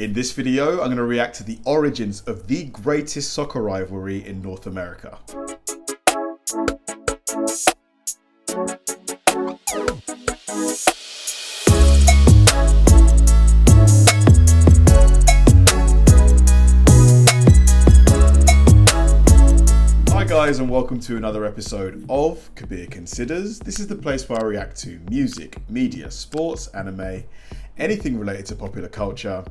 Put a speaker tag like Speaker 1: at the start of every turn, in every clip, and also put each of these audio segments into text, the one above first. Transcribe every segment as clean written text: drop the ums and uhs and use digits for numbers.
Speaker 1: In this video, I'm going to react to the origins of the greatest soccer rivalry in North America. Hi guys, and welcome to another episode of Kabir Considers. This is the place where I react to music, media, sports, anime, anything related to popular culture.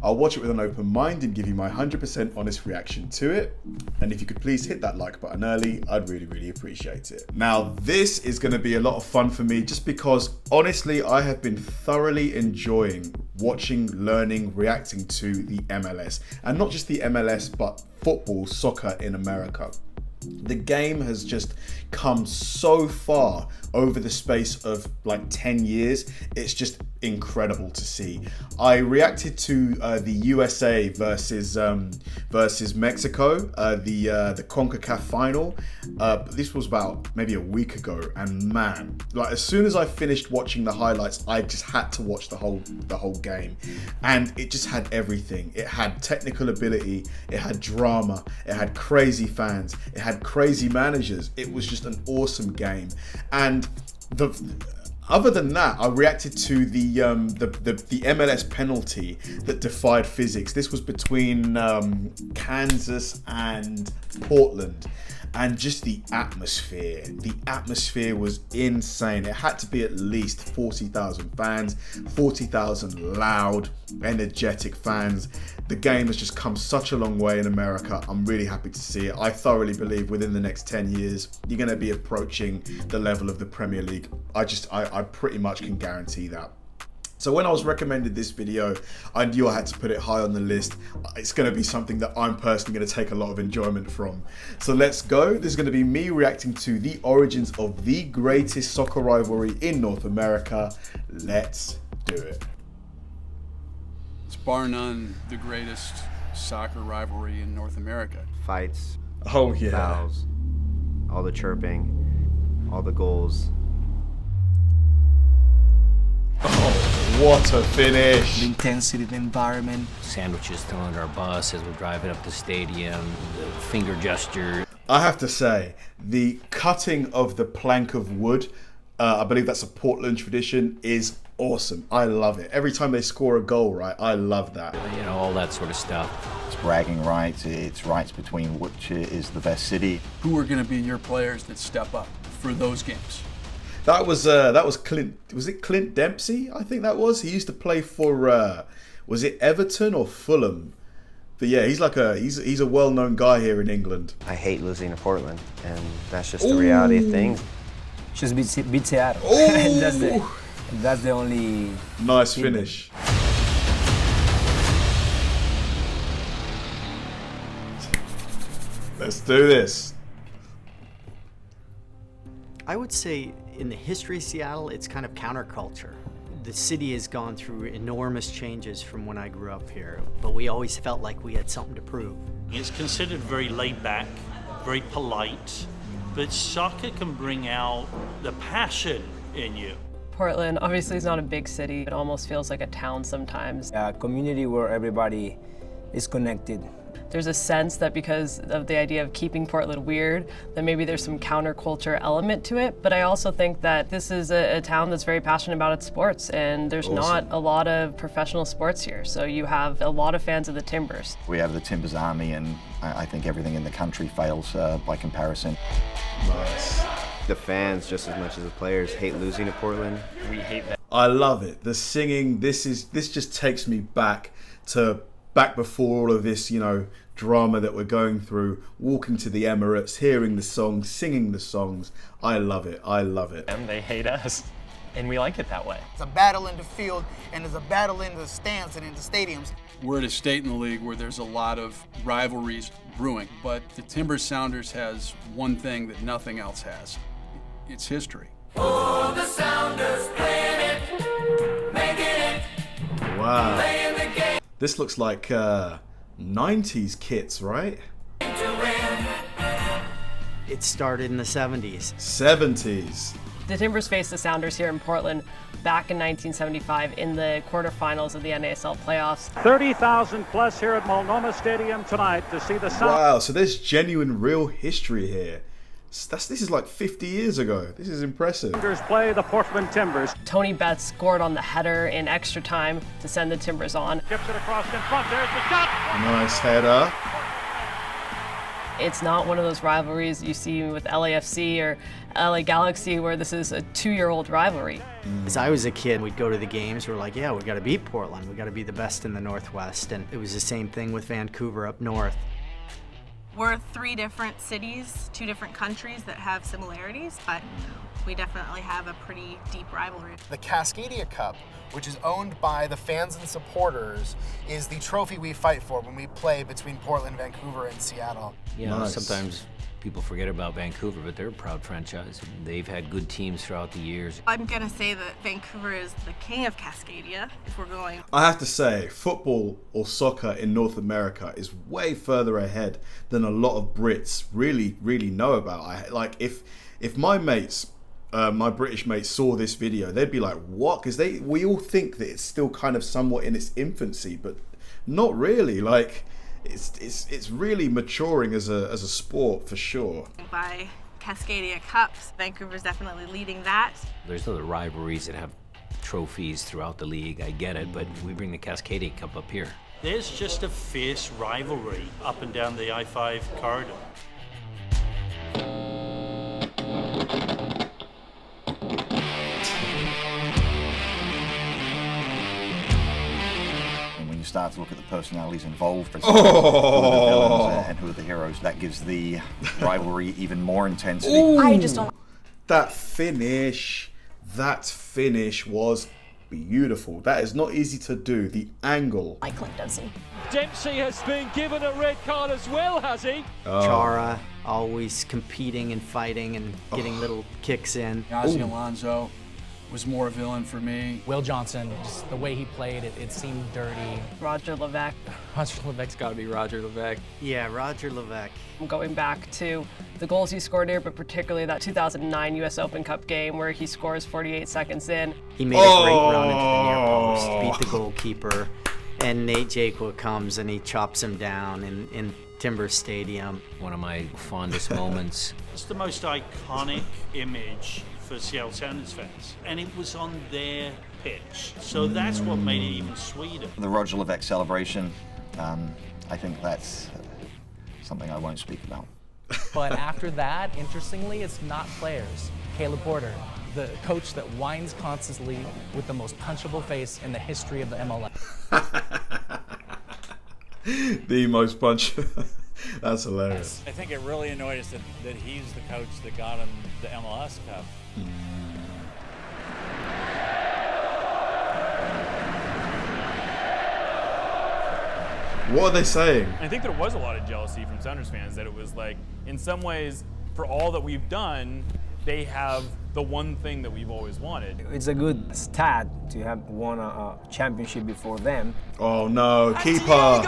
Speaker 1: I'll watch it with an open mind and give you my 100% honest reaction to it. And if you could please hit that like button early, I'd really appreciate it. Now, this is going to be a lot of fun for me just because honestly, I have been thoroughly enjoying watching, learning, reacting to the MLS. And not just the MLS, but football, soccer in America. The game has just come so far over the space of like 10 years. It's just incredible to see. I reacted to the USA versus Mexico, the CONCACAF final. This was about maybe a week ago, and man, like as soon as I finished watching the highlights, I just had to watch the whole game, and it just had everything. It had technical ability, it had drama, it had crazy fans, it had crazy managers. It was just an awesome game. And other than that, I reacted to the MLS penalty that defied physics. This was between Kansas and Portland, and just the atmosphere. The atmosphere was insane. It had to be at least 40,000 fans, 40,000 loud, energetic fans. The game has just come such a long way in America. I'm really happy to see it. I thoroughly believe within the next 10 years, you're going to be approaching the level of the Premier League. I pretty much can guarantee that. So when I was recommended this video, I knew I had to put it high on the list. It's going to be something that I'm personally going to take a lot of enjoyment from. So let's go. This is going to be me reacting to the origins of the greatest soccer rivalry in North America. Let's do it.
Speaker 2: It's bar none the greatest soccer rivalry in North America.
Speaker 3: Fights,
Speaker 1: oh yeah,
Speaker 3: fouls, all the chirping, all the goals.
Speaker 1: Oh, what a finish.
Speaker 4: The intensity of the environment.
Speaker 5: Sandwiches thrown under our bus as we're driving up the stadium, the finger gesture.
Speaker 1: I have to say, the cutting of the plank of wood, I believe that's a Portland tradition, is awesome. I love it. Every time they score a goal, right, I love that.
Speaker 5: You know, all that sort of stuff.
Speaker 6: It's bragging rights, it's rights between which is the best city.
Speaker 2: Who are going to be your players that step up for those games?
Speaker 1: That was Clint. Was it Clint Dempsey? I think that was. He used to play for was it Everton or Fulham? But yeah, he's a well-known guy here in England.
Speaker 3: I hate losing to Portland, and that's just the reality of things.
Speaker 4: Just beat Seattle. That's the only
Speaker 1: nice finish. Let's do this.
Speaker 7: I would say in the history of Seattle, it's kind of counterculture. The city has gone through enormous changes from when I grew up here, but we always felt like we had something to prove.
Speaker 8: It's considered very laid back, very polite, but soccer can bring out the passion in you.
Speaker 9: Portland obviously is not a big city. It almost feels like a town sometimes.
Speaker 4: A community where everybody is connected.
Speaker 9: There's a sense that because of the idea of keeping Portland weird, that maybe there's some counterculture element to it. But I also think that this is a town that's very passionate about its sports, and there's not a lot of professional sports here. So you have a lot of fans of the Timbers.
Speaker 6: We have the Timbers Army, and I think everything in the country fails by comparison.
Speaker 1: Nice.
Speaker 3: The fans, just as much as the players, hate losing to Portland.
Speaker 5: We hate that.
Speaker 1: I love it. The singing. This just takes me back before all of this, you know, drama that we're going through, walking to the Emirates, hearing the songs, singing the songs. I love it. I love it.
Speaker 5: And they hate us, and we like it that way.
Speaker 10: It's a battle in the field, and there's a battle in the stands and in the stadiums.
Speaker 2: We're at a state in the league where there's a lot of rivalries brewing, but the Timbers Sounders has one thing that nothing else has. It's history.
Speaker 11: Oh, the Sounders playing it, making it,
Speaker 1: Wow.
Speaker 11: playing the game.
Speaker 1: This looks like 90s kits, right?
Speaker 7: It started in the 70s.
Speaker 1: 70s.
Speaker 9: The Timbers faced the Sounders here in Portland back in 1975 in the quarterfinals of the NASL playoffs.
Speaker 12: 30,000 plus here at Multnomah Stadium tonight to see the Sounders.
Speaker 1: Wow, so there's genuine real history here. This is like 50 years ago. This is impressive.
Speaker 12: Timbers play the Portland Timbers.
Speaker 9: Tony Betts scored on the header in extra time to send the Timbers on.
Speaker 12: Chips it across in front. There's the shot.
Speaker 1: Nice header.
Speaker 9: It's not one of those rivalries you see with LAFC or LA Galaxy where this is a 2-year-old rivalry.
Speaker 7: As I was a kid, we'd go to the games, we're like, yeah, we got to beat Portland. We got to be the best in the Northwest. And it was the same thing with Vancouver up north.
Speaker 13: We're 3 different cities, 2 different countries that have similarities, but we definitely have a pretty deep rivalry.
Speaker 14: The Cascadia Cup, which is owned by the fans and supporters, is the trophy we fight for when we play between Portland, Vancouver, and Seattle.
Speaker 5: You know, sometimes people forget about Vancouver, but they're a proud franchise. They've had good teams throughout the years.
Speaker 13: I'm gonna say that Vancouver is the king of Cascadia, if we're going.
Speaker 1: I have to say, football or soccer in North America is way further ahead than a lot of Brits really know about. Like, if my mates, my British mates saw this video, they'd be like, what? Because we all think that it's still kind of somewhat in its infancy, but not really. Like, it's really maturing as a sport for sure.
Speaker 13: By Cascadia Cups, Vancouver's definitely leading that.
Speaker 5: There's other rivalries that have trophies throughout the league, I get it, but we bring the Cascadia Cup up here.
Speaker 8: There's just a fierce rivalry up and down the I-5 corridor.
Speaker 6: You start to look at the personalities involved, who are the villains and who are the heroes, that gives the rivalry even more intensity.
Speaker 1: Ooh,
Speaker 13: I just don't.
Speaker 1: That finish was beautiful. That is not easy to do. The angle.
Speaker 13: Like Clint Dempsey.
Speaker 12: Dempsey has been given a red card as well, has he?
Speaker 7: Chara always competing and fighting and getting little kicks in.
Speaker 2: Ozzy Alonso was more a villain for me.
Speaker 15: Will Johnson, just the way he played, it seemed dirty.
Speaker 9: Roger Levesque.
Speaker 15: Roger Levesque's got to be Roger Levesque.
Speaker 7: Yeah, Roger Levesque.
Speaker 9: I'm going back to the goals he scored here, but particularly that 2009 US Open Cup game where he scores 48 seconds in.
Speaker 7: He made a great run into the near post, beat the goalkeeper, and Nate Jaquia comes and he chops him down in Timber Stadium.
Speaker 5: One of my fondest moments.
Speaker 8: It's the most iconic image for Seattle Sounders fans, and it was on their pitch, so that's what made it even sweeter.
Speaker 6: The Roger Levesque celebration, I think that's something I won't speak about.
Speaker 15: But after that, interestingly, it's not players. Caleb Porter, the coach that whines constantly with the most punchable face in the history of the MLS.
Speaker 1: The most punchable. That's hilarious.
Speaker 16: I think it really annoyed us that he's the coach that got him the MLS Cup.
Speaker 1: What are they saying?
Speaker 17: I think there was a lot of jealousy from Sounders fans that it was like, in some ways, for all that we've done, they have the one thing that we've always wanted.
Speaker 4: It's a good stat to have won a championship before them.
Speaker 1: Oh no, keeper!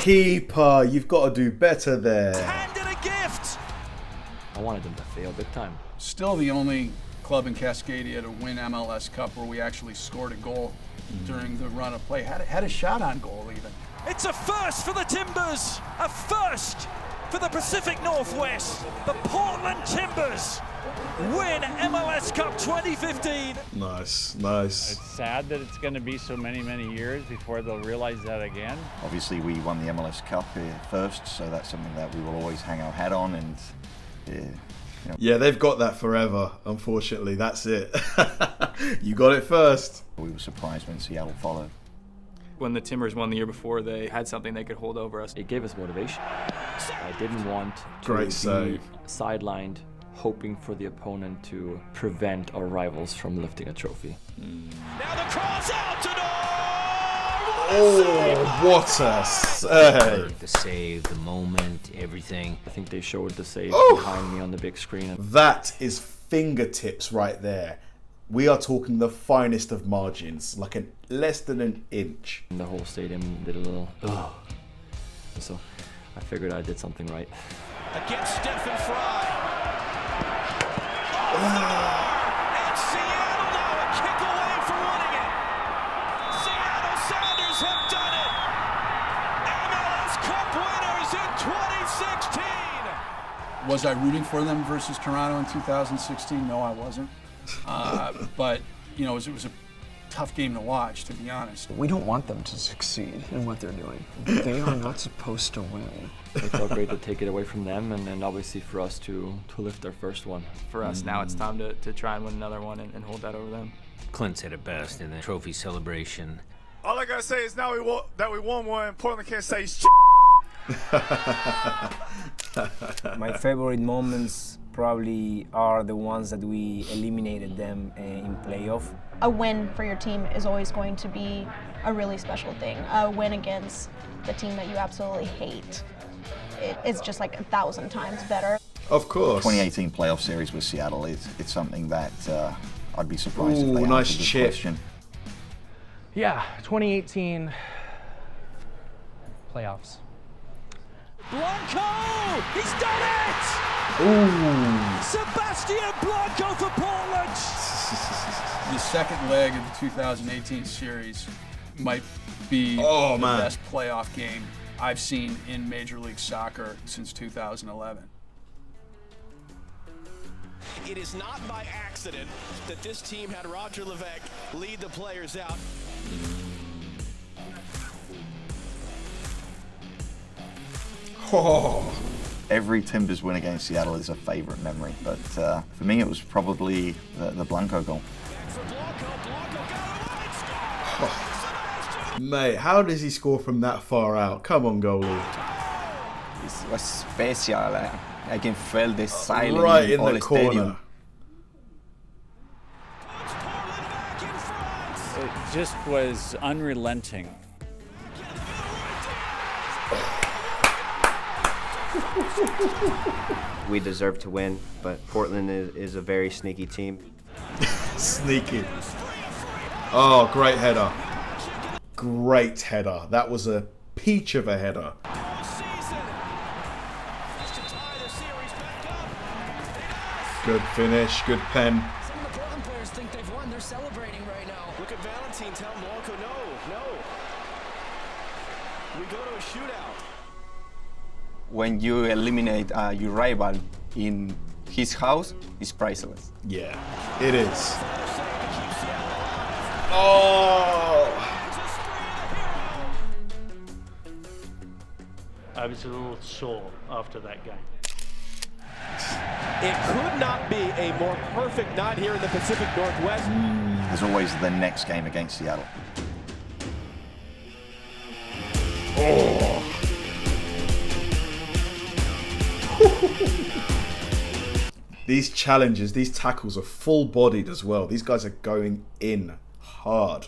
Speaker 1: Keeper, you've got to do better there.
Speaker 18: I wanted them to fail big time.
Speaker 2: Still the only club in Cascadia to win MLS Cup where we actually scored a goal during the run of play. Had a shot on goal even.
Speaker 19: It's a first for the Timbers, a first for the Pacific Northwest. The Portland Timbers win MLS Cup 2015.
Speaker 1: Nice.
Speaker 17: It's sad that it's going to be so many years before they'll realize that again.
Speaker 6: Obviously, we won the MLS Cup first, so that's something that we will always hang our hat on. And
Speaker 1: yeah, they've got that forever. Unfortunately, that's it. You got it first.
Speaker 6: We were surprised when Seattle followed.
Speaker 18: When the Timbers won the year before, they had something they could hold over us. It gave us motivation. I didn't want to be sidelined, hoping for the opponent to prevent our rivals from lifting a trophy.
Speaker 19: Now the cross out to
Speaker 1: Oh, what a save!
Speaker 5: The save, the moment, everything.
Speaker 18: I think they showed the save behind me on the big screen.
Speaker 1: That is fingertips right there. We are talking the finest of margins, like less than an inch.
Speaker 18: And the whole stadium did a little so I figured I did something right.
Speaker 19: against Stephen Fry. 2016.
Speaker 2: Was I rooting for them versus Toronto in 2016? No, I wasn't. But, you know, it was a tough game to watch, to be honest.
Speaker 20: We don't want them to succeed in what they're doing. They are not supposed to win.
Speaker 18: It felt great to take it away from them, and obviously for us to lift our first one. For us now, it's time to try and win another one and hold that over them.
Speaker 5: Clint said it best in the trophy celebration.
Speaker 21: All I gotta say is now that we won one, Portland can't say shit.
Speaker 4: My favorite moments probably are the ones that we eliminated them in playoff.
Speaker 22: A win for your team is always going to be a really special thing. A win against the team that you absolutely hate, it's just like 1,000 times better.
Speaker 1: Of course.
Speaker 6: 2018 playoff series with Seattle, it's something that I'd be surprised if they
Speaker 1: nice
Speaker 6: answered this
Speaker 1: chip.
Speaker 6: question.
Speaker 15: Yeah, 2018 playoffs.
Speaker 19: Blanco! He's done it!
Speaker 1: Ooh.
Speaker 19: Sebastian Blanco for Portland!
Speaker 2: The second leg of the 2018 series might be
Speaker 1: Oh,
Speaker 2: the
Speaker 1: man.
Speaker 2: best playoff game I've seen in Major League Soccer since 2011.
Speaker 19: It is not by accident that this team had Roger Levesque lead the players out.
Speaker 1: Oh.
Speaker 6: Every Timbers win against Seattle is a favorite memory, but for me it was probably the Blanco goal.
Speaker 1: Mate, how does he score from that far out? Come on, goalie.
Speaker 23: It was special. I can feel the silence
Speaker 1: Right in
Speaker 23: all
Speaker 1: the corner.
Speaker 23: stadium.
Speaker 16: It just was unrelenting.
Speaker 3: We deserve to win, but Portland is a very sneaky team.
Speaker 1: Sneaky. Oh, great header. Great header. That was a peach of a header. Good finish, good pen.
Speaker 19: Some of the Portland players think they've won. They're celebrating right now. Look at Valentine tell Blanco, no. We go to a shootout.
Speaker 23: When you eliminate your rival in his house, it's priceless.
Speaker 1: Yeah, it is. Oh!
Speaker 8: I was a little sore after that game.
Speaker 19: It could not be a more perfect night here in the Pacific Northwest.
Speaker 6: There's always the next game against Seattle.
Speaker 1: Oh! These challenges, these tackles are full-bodied as well. These guys are going in hard.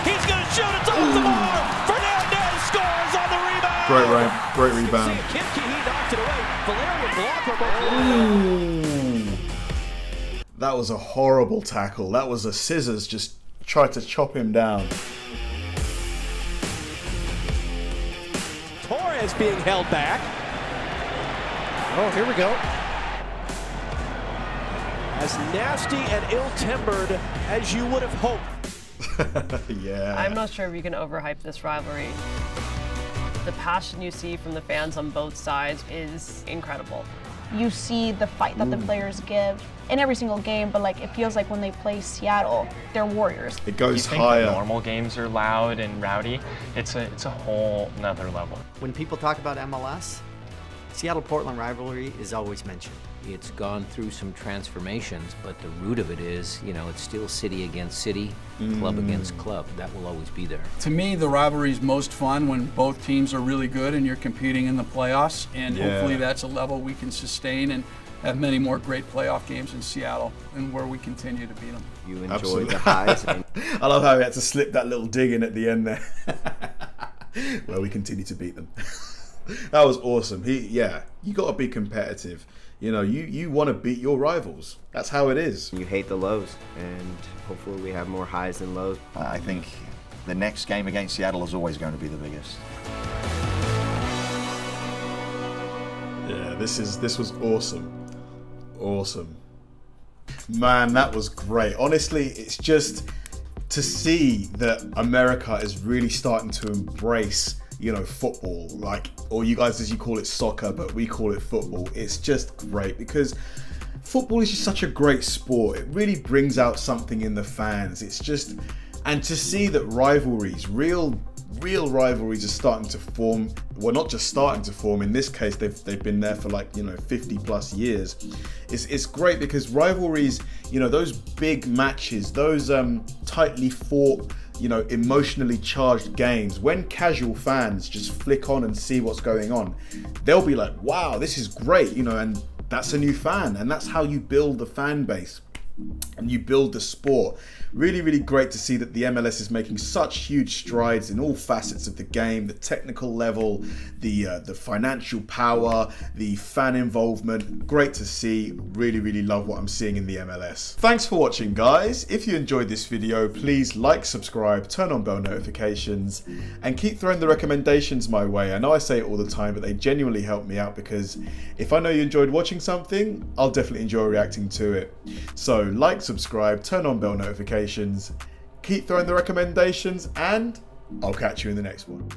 Speaker 19: He's going to shoot. It's off the bar. Fernandez scores on the rebound.
Speaker 1: Great rebound.
Speaker 19: Kimke, he knocked it away. Valerian Blanco.
Speaker 1: That was a horrible tackle. That was a scissors just tried to chop him down.
Speaker 19: Torres being held back. Oh, here we go. As nasty and ill-tempered as you would have hoped.
Speaker 1: Yeah.
Speaker 9: I'm not sure if you can overhype this rivalry. The passion you see from the fans on both sides is incredible.
Speaker 22: You see the fight that the players give in every single game, but like it feels like when they play Seattle, they're warriors.
Speaker 1: It goes
Speaker 24: you think
Speaker 1: higher.
Speaker 24: Normal games are loud and rowdy. It's a whole nother level.
Speaker 7: When people talk about MLS, Seattle-Portland rivalry is always mentioned.
Speaker 5: It's gone through some transformations, but the root of it is, you know, it's still city against city, club against club. That will always be there.
Speaker 2: To me, the rivalry is most fun when both teams are really good and you're competing in the playoffs, and hopefully that's a level we can sustain and have many more great playoff games in Seattle and where we continue to beat them.
Speaker 3: You enjoy the highs.
Speaker 1: I love how he had to slip that little dig in at the end there. Where we continue to beat them. That was awesome. You got to be competitive. You know, you want to beat your rivals. That's how it is.
Speaker 3: You hate the lows, and hopefully we have more highs than lows.
Speaker 6: I think the next game against Seattle is always going to be the biggest.
Speaker 1: Yeah, this was awesome. Awesome. Man, that was great. Honestly, it's just to see that America is really starting to embrace you know, football, like, or you guys as you call it soccer, but we call it football. It's just great because football is just such a great sport. It really brings out something in the fans. It's just, and to see that rivalries, real rivalries are starting to form. Well, not just starting to form, in this case they've been there for like, you know, 50 plus years. It's great because rivalries, you know, those big matches, those tightly fought, you know, emotionally charged games, when casual fans just flick on and see what's going on, they'll be like, wow, this is great, you know, and that's a new fan, and that's how you build the fan base and you build the sport. Really, really great to see that the MLS is making such huge strides in all facets of the game, the technical level, the financial power, the fan involvement. Great to see. Really, really love what I'm seeing in the MLS. Thanks for watching, guys. If you enjoyed this video, please like, subscribe, turn on bell notifications, and keep throwing the recommendations my way. I know I say it all the time, but they genuinely help me out, because if I know you enjoyed watching something, I'll definitely enjoy reacting to it. So like, subscribe, turn on bell notifications, keep throwing the recommendations, and I'll catch you in the next one.